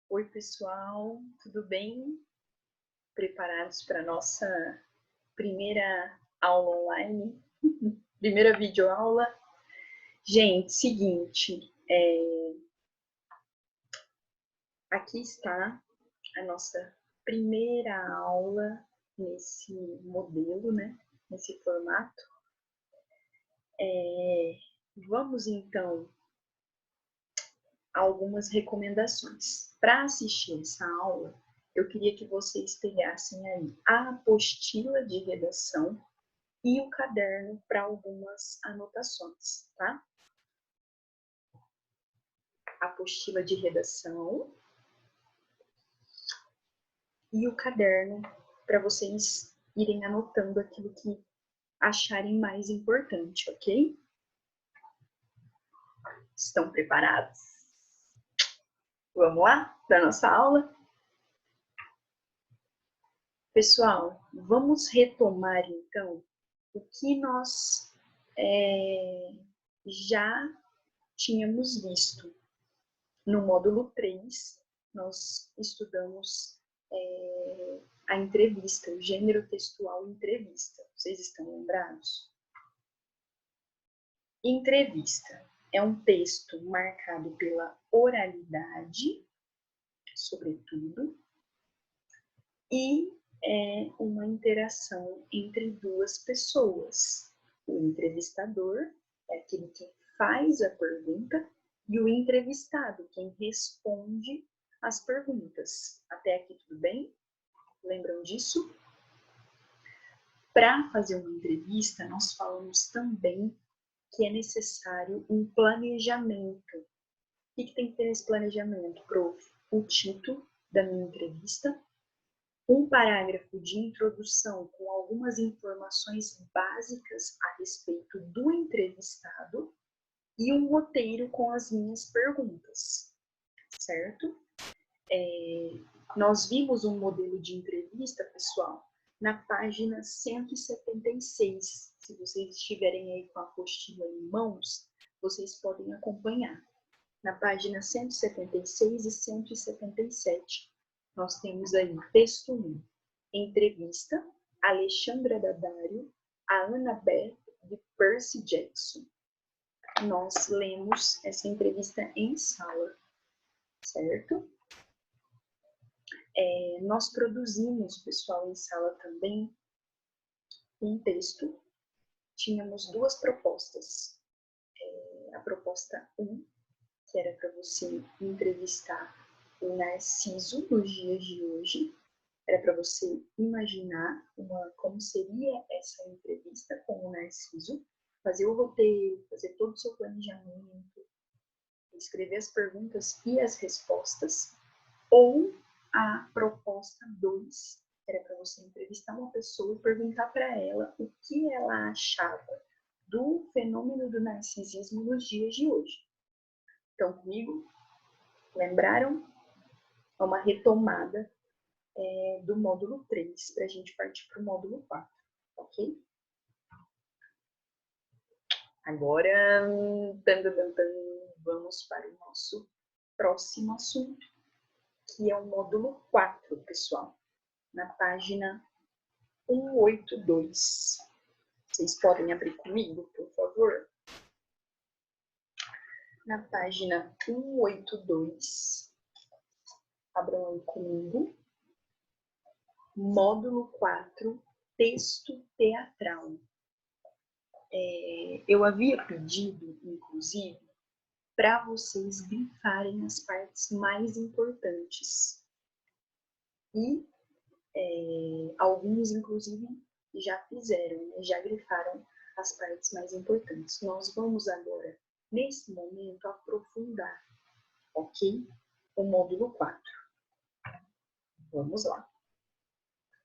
Oi, pessoal, tudo bem? Preparados para a nossa primeira aula online? Primeira videoaula? Gente, seguinte, aqui está a nossa primeira aula nesse modelo, né? Nesse formato. Vamos, então, a algumas recomendações. Para assistir essa aula, eu queria que vocês pegassem aí a apostila de redação e o caderno para algumas anotações, tá? Apostila de redação e o caderno para vocês irem anotando aquilo que acharem mais importante, ok? Estão preparados? Vamos lá para a nossa aula? Pessoal, vamos retomar então o que nós já tínhamos visto. No módulo 3, nós estudamos a entrevista, o gênero textual entrevista. Vocês estão lembrados? Entrevista é um texto marcado pela oralidade, sobretudo, e é uma interação entre duas pessoas. O entrevistador é aquele que faz a pergunta e o entrevistado, quem responde as perguntas. Até aqui tudo bem? Lembram disso? Para fazer uma entrevista, nós falamos também que é necessário um planejamento. O que tem que ter nesse planejamento, prof? O título da minha entrevista, um parágrafo de introdução com algumas informações básicas a respeito do entrevistado e um roteiro com as minhas perguntas, certo? Nós vimos um modelo de entrevista, pessoal, na página 176. Se vocês estiverem aí com a apostila em mãos, vocês podem acompanhar. Na página 176 e 177, nós temos aí texto 1, entrevista, Alexandra Daddario, a Annabeth de Percy Jackson. Nós lemos essa entrevista em sala, certo? Nós produzimos, pessoal, em sala também, um texto. Tínhamos duas propostas. A proposta 1, que era para você entrevistar o Narciso nos dias de hoje. Era para você imaginar como seria essa entrevista com o Narciso, fazer o roteiro, fazer todo o seu planejamento, escrever as perguntas e as respostas. Ou a proposta 2 era para você entrevistar uma pessoa e perguntar para ela o que ela achava do fenômeno do narcisismo nos dias de hoje. Estão comigo? Lembraram? É uma retomada do módulo 3 para a gente partir para o módulo 4, ok? Agora, vamos para o nosso próximo assunto, que é o módulo 4, pessoal, na página 182. Vocês podem abrir comigo, por favor? Na página 182, abram aí comigo. Módulo 4, texto teatral. Eu havia pedido, inclusive, para vocês grifarem as partes mais importantes. E alguns, inclusive, já fizeram, né? Já grifaram as partes mais importantes. Nós vamos agora, nesse momento, aprofundar, ok? O módulo 4. Vamos lá.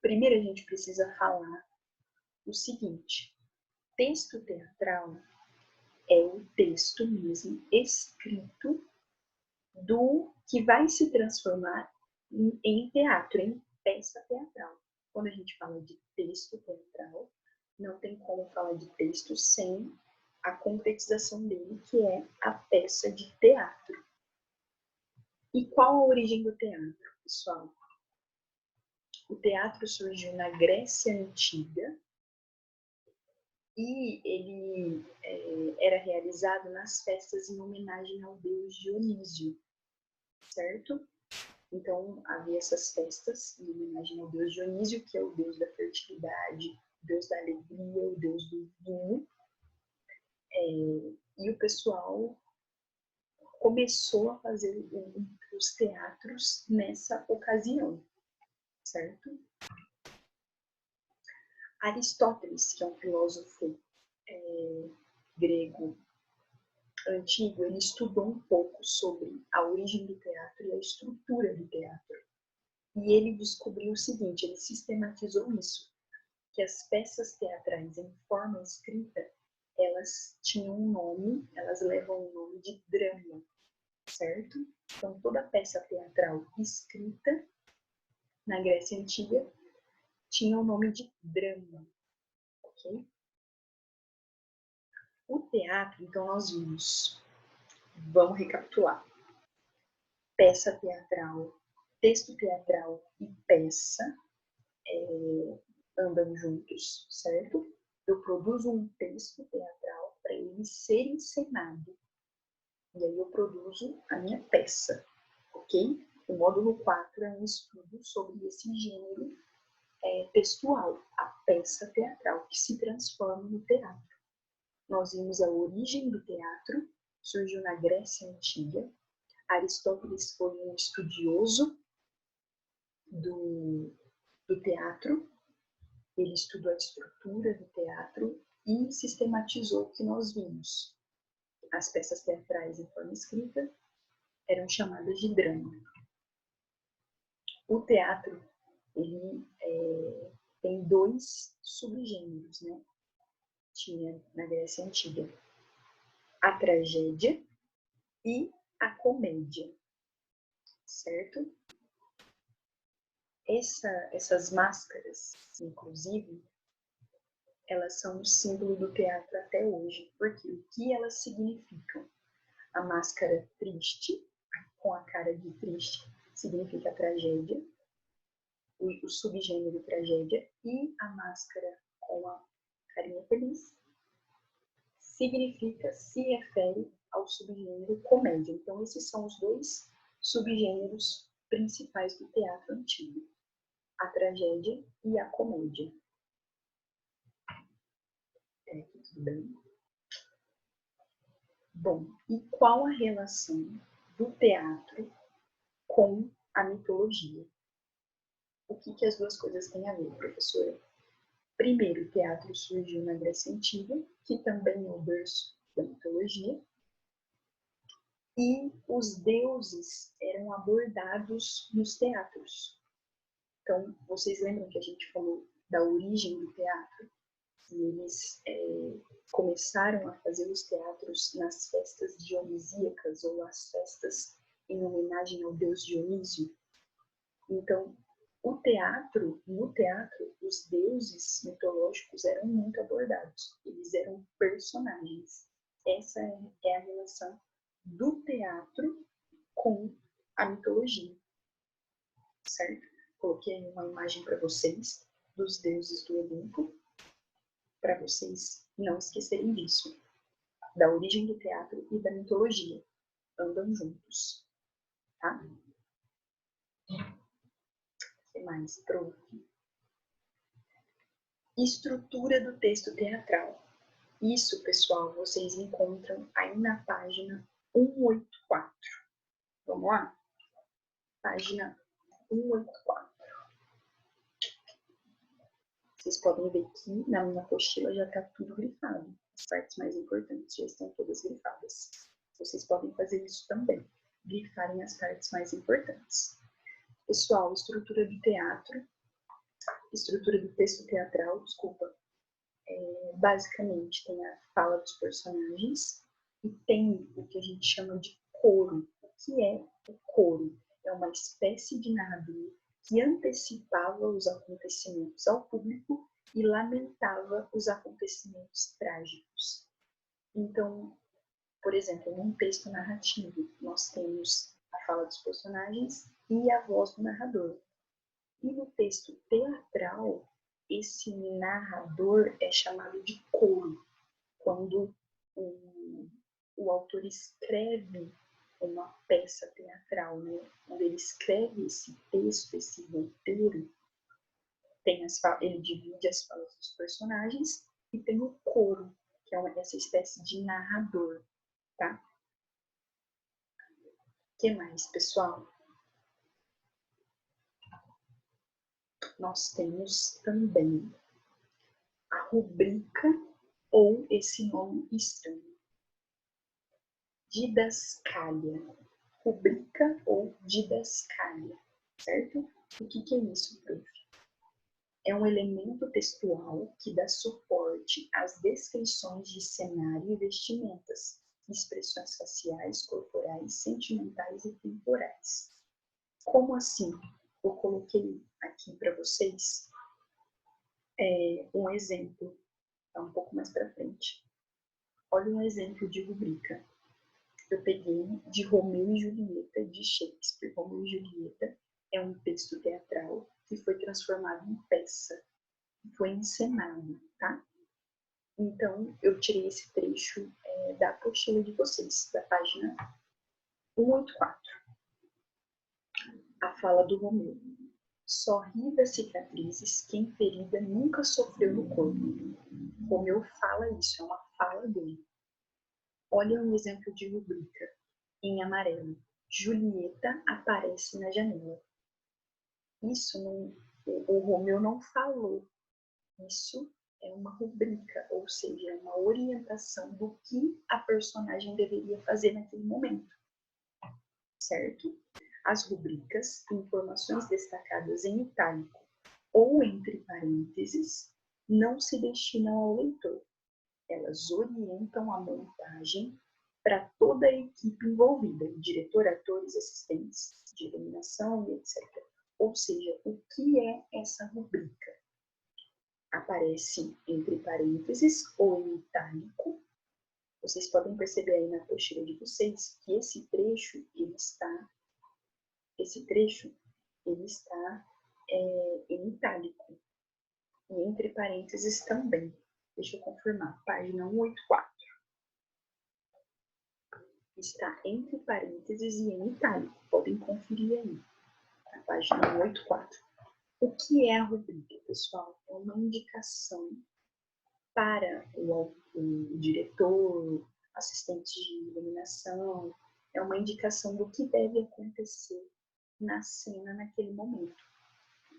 Primeiro, a gente precisa falar o seguinte: texto teatral é o texto mesmo escrito do que vai se transformar em teatro, em peça teatral. Quando a gente fala de texto teatral, não tem como falar de texto sem a concretização dele, que é a peça de teatro. E qual a origem do teatro, pessoal? O teatro surgiu na Grécia Antiga e ele era realizado nas festas em homenagem ao deus Dionísio, certo? Então, havia essas festas em homenagem ao deus Dionísio, que é o deus da fertilidade, o deus da alegria, o deus do vinho. E o pessoal começou a fazer os teatros nessa ocasião, certo? Aristóteles, que é um filósofo grego antigo, ele estudou um pouco sobre a origem do teatro e a estrutura do teatro. E ele descobriu o seguinte, ele sistematizou isso, que as peças teatrais em forma escrita, elas tinham um nome, elas levam o nome de drama, certo? Então, toda peça teatral escrita na Grécia Antiga tinha o nome de drama, ok? O teatro, então, nós vimos, vamos recapitular, peça teatral, texto teatral e peça andam juntos, certo? Eu produzo um texto teatral para ele ser encenado. E aí eu produzo a minha peça, ok? O módulo 4 é um estudo sobre esse gênero textual, a peça teatral, que se transforma no teatro. Nós vimos a origem do teatro, surgiu na Grécia Antiga. Aristóteles foi um estudioso do teatro, ele estudou a estrutura do teatro e sistematizou o que nós vimos. As peças teatrais em forma escrita eram chamadas de drama. O teatro, ele tem dois subgêneros, né? Tinha na Grécia Antiga a tragédia e a comédia, certo? Essas máscaras, inclusive, elas são um símbolo do teatro até hoje, porque o que elas significam? A máscara triste, com a cara de triste, significa a tragédia, o subgênero tragédia, e a máscara com a carinha feliz significa, se refere ao subgênero comédia. Então, esses são os dois subgêneros principais do teatro antigo, a tragédia e a comédia. Tudo bem? Bom, e qual a relação do teatro com a mitologia? O que as duas coisas têm a ver, professora? Primeiro, o teatro surgiu na Grécia Antiga, que também é o berço da mitologia, e os deuses eram abordados nos teatros. Então, vocês lembram que a gente falou da origem do teatro? E eles começaram a fazer os teatros nas festas dionisíacas ou as festas em homenagem ao deus Dionísio. Então, no teatro, os deuses mitológicos eram muito abordados. Eles eram personagens. Essa é a relação do teatro com a mitologia, certo? Coloquei uma imagem para vocês dos deuses do Olimpo, para vocês não esquecerem disso, da origem do teatro e da mitologia. Andam juntos, tá? O que mais? Pronto. Estrutura do texto teatral. Isso, pessoal, vocês encontram aí na página 184. Vamos lá? Página 184. Vocês podem ver que na minha apostila já está tudo grifado. As partes mais importantes já estão todas grifadas. Vocês podem fazer isso também. Grifarem as partes mais importantes. Pessoal, estrutura do teatro, estrutura do texto teatral, desculpa, basicamente tem a fala dos personagens e tem o que a gente chama de coro. O que é o coro? É uma espécie de narrador que antecipava os acontecimentos ao público e lamentava os acontecimentos trágicos. Então, por exemplo, num texto narrativo, nós temos a fala dos personagens e a voz do narrador. E no texto teatral, esse narrador é chamado de coro, quando o autor escreve uma peça teatral, né? Quando ele escreve esse texto, esse roteiro, ele divide as falas dos personagens e tem o coro, que é essa espécie de narrador, tá? O que mais, pessoal? Nós temos também a rubrica ou esse nome estranho, didascália. Rubrica ou didascália, certo? O que é isso, prof? É um elemento textual que dá suporte às descrições de cenário e vestimentas, expressões faciais, corporais, sentimentais e temporais. Como assim? Eu coloquei aqui para vocês um exemplo, tá um pouco mais para frente. Olha um exemplo de rubrica. Eu peguei de Romeu e Julieta, de Shakespeare. Romeu e Julieta é um texto teatral que foi transformado em peça, foi encenado, tá? Então, eu tirei esse trecho da apostila de vocês, da página 184. A fala do Romeu. Só ri das cicatrizes quem ferida nunca sofreu no corpo. Romeu fala isso, é uma fala dele. Olha um exemplo de rubrica, em amarelo. Julieta aparece na janela. Isso o Romeu não falou. Isso é uma rubrica, ou seja, é uma orientação do que a personagem deveria fazer naquele momento, certo? As rubricas, informações destacadas em itálico ou entre parênteses, não se destinam ao leitor. Elas orientam a montagem para toda a equipe envolvida, diretor, atores, assistentes de iluminação e etc. Ou seja, o que é essa rubrica? Aparece entre parênteses ou em itálico. Vocês podem perceber aí na apostila de vocês que esse trecho ele está em itálico e entre parênteses também. Deixa eu confirmar, página 184. Está entre parênteses e em itálico. Podem conferir aí, a página 184. O que é a rubrica, pessoal? É uma indicação para o diretor, assistente de iluminação, é uma indicação do que deve acontecer na cena naquele momento.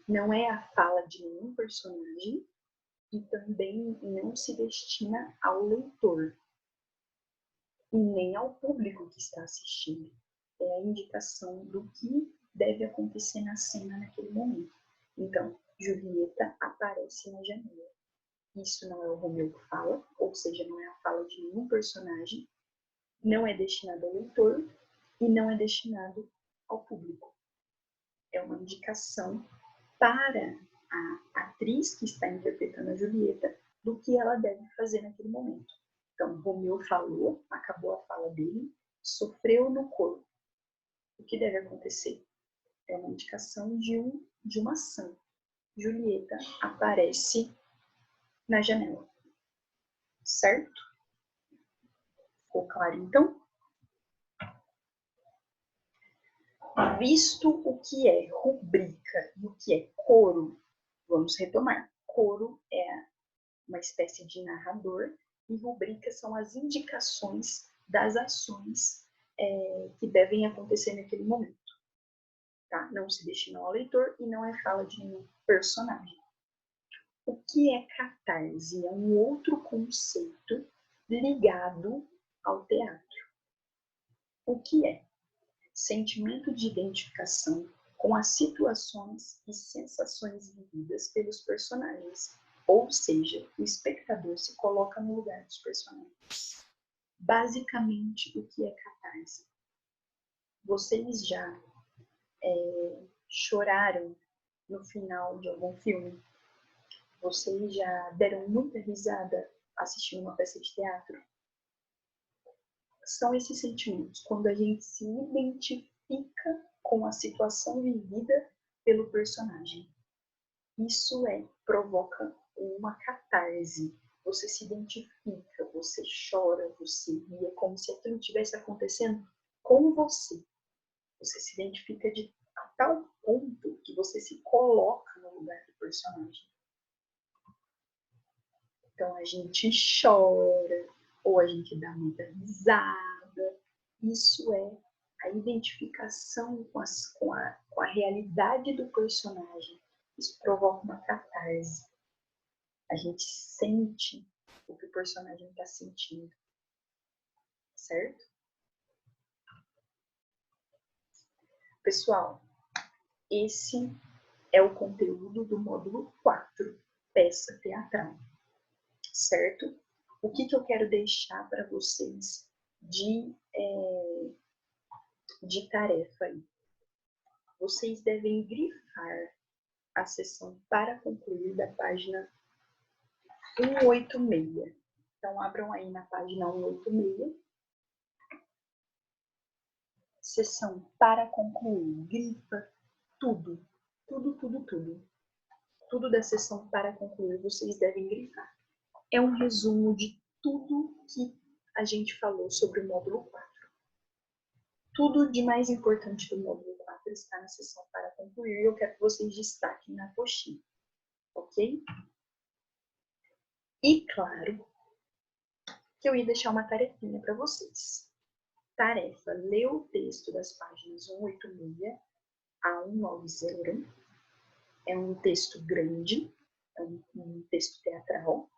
Não é a fala de nenhum personagem e também não se destina ao leitor e nem ao público que está assistindo. É a indicação do que deve acontecer na cena naquele momento. Então, Julieta aparece na janela. Isso não é o Romeu que fala, ou seja, não é a fala de nenhum personagem, não é destinado ao leitor e não é destinado ao público. É uma indicação para a atriz que está interpretando a Julieta do que ela deve fazer naquele momento. Então, Romeu falou, acabou a fala dele, sofreu no corpo. O que deve acontecer? É uma indicação de uma ação. Julieta aparece na janela. Certo? Ficou claro, então? Visto o que é rubrica e o que é coro, vamos retomar. Coro é uma espécie de narrador e rubrica são as indicações das ações que devem acontecer naquele momento. Tá? Não se destina ao leitor e não é fala de nenhum personagem. O que é catarse? É um outro conceito ligado ao teatro. O que é? Sentimento de identificação com as situações e sensações vividas pelos personagens, ou seja, o espectador se coloca no lugar dos personagens. Basicamente, o que é catarse? Vocês já choraram no final de algum filme? Vocês já deram muita risada assistindo uma peça de teatro? São esses sentimentos, quando a gente se identifica identifica com a situação vivida pelo personagem. Isso provoca uma catarse. Você se identifica, você chora, você ri, é como se aquilo estivesse acontecendo com você. Você se identifica a tal ponto que você se coloca no lugar do personagem. Então a gente chora, ou a gente dá muita risada. Isso é a identificação com a realidade do personagem. Isso provoca uma catarse. A gente sente o que o personagem está sentindo. Certo? Pessoal, esse é o conteúdo do módulo 4, peça teatral. Certo? O que eu quero deixar para vocês de tarefa aí? Vocês devem grifar a sessão para concluir da página 186. Então, abram aí na página 186. Sessão para concluir. Grifa tudo. Tudo da sessão para concluir vocês devem grifar. É um resumo de tudo que a gente falou sobre o módulo 4. Tudo de mais importante do módulo 4 está na sessão para concluir e eu quero que vocês destaquem na apostila. Ok? E claro que eu ia deixar uma tarefinha para vocês. Tarefa: ler o texto das páginas 186 a 190. É um texto grande, é um texto teatral.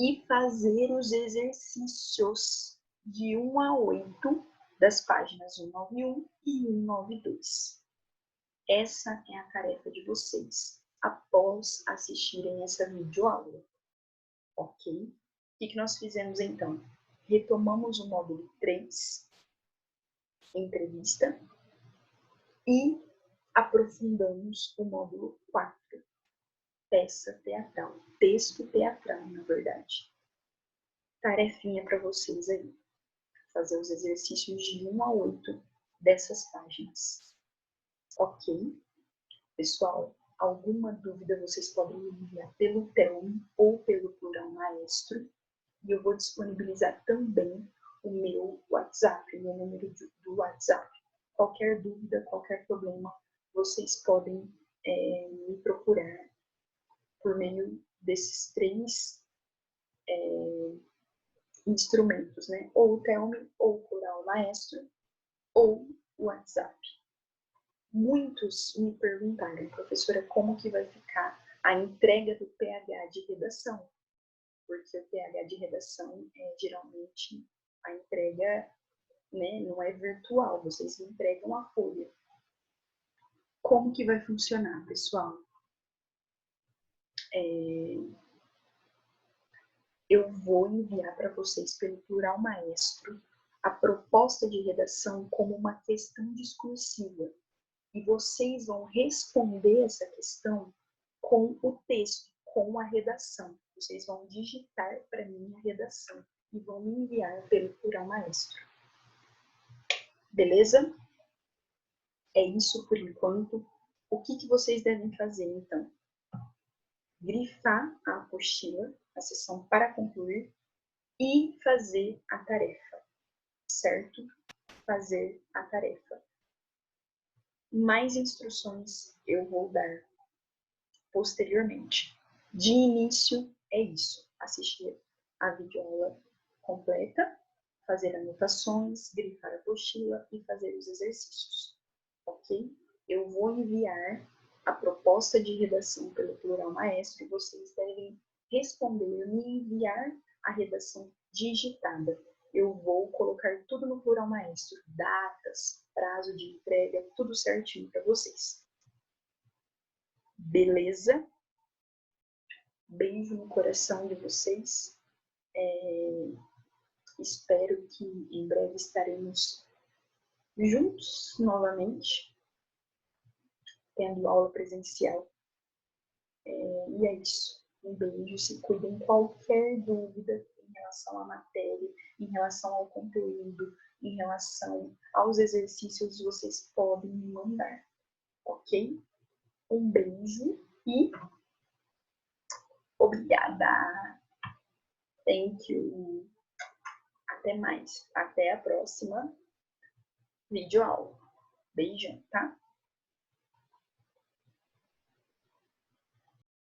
E fazer os exercícios de 1 a 8 das páginas 191 e 192. Essa é a tarefa de vocês após assistirem essa videoaula. Ok? O que nós fizemos então? Retomamos o módulo 3, entrevista, e aprofundamos o módulo 4, peça teatral, texto teatral, na verdade. Tarefinha para vocês aí, fazer os exercícios de 1 a 8 dessas páginas. Ok? Pessoal, alguma dúvida vocês podem me enviar pelo Telm ou pelo Plural Maestro. E eu vou disponibilizar também o meu WhatsApp, o meu número do WhatsApp. Qualquer dúvida, qualquer problema, vocês podem me procurar por meio desses 3 instrumentos, né? Ou o Telm, ou o Plural Maestro, ou o WhatsApp. Muitos me perguntaram, professora, como que vai ficar a entrega do PH de redação? Porque o PH de redação geralmente a entrega, né, não é virtual, vocês me entregam a folha. Como que vai funcionar, pessoal? Eu vou enviar para vocês pelo Plural Maestro a proposta de redação como uma questão discursiva. E vocês vão responder essa questão com o texto, com a redação. Vocês vão digitar para mim a redação e vão me enviar pelo Plural Maestro. Beleza? É isso por enquanto. O que vocês devem fazer, então? Grifar a apostila, a sessão para concluir, e fazer a tarefa, certo? Fazer a tarefa. Mais instruções eu vou dar posteriormente. De início, é isso. Assistir a videoaula completa, fazer anotações, grifar a apostila e fazer os exercícios. Ok? Eu vou enviar a proposta de redação pelo Plural Maestro e vocês devem responder, me enviar a redação digitada. Eu vou colocar tudo no Plural Maestro, datas, prazo de entrega, tudo certinho para vocês. Beleza? Beijo no coração de vocês. Espero que em breve estaremos juntos novamente, tendo aula presencial. E é isso. Um beijo, se cuidem. Qualquer dúvida em relação à matéria, em relação ao conteúdo, em relação aos exercícios, vocês podem me mandar, ok? Um beijo e obrigada! Thank you! Até mais! Até a próxima videoaula. Beijão, tá?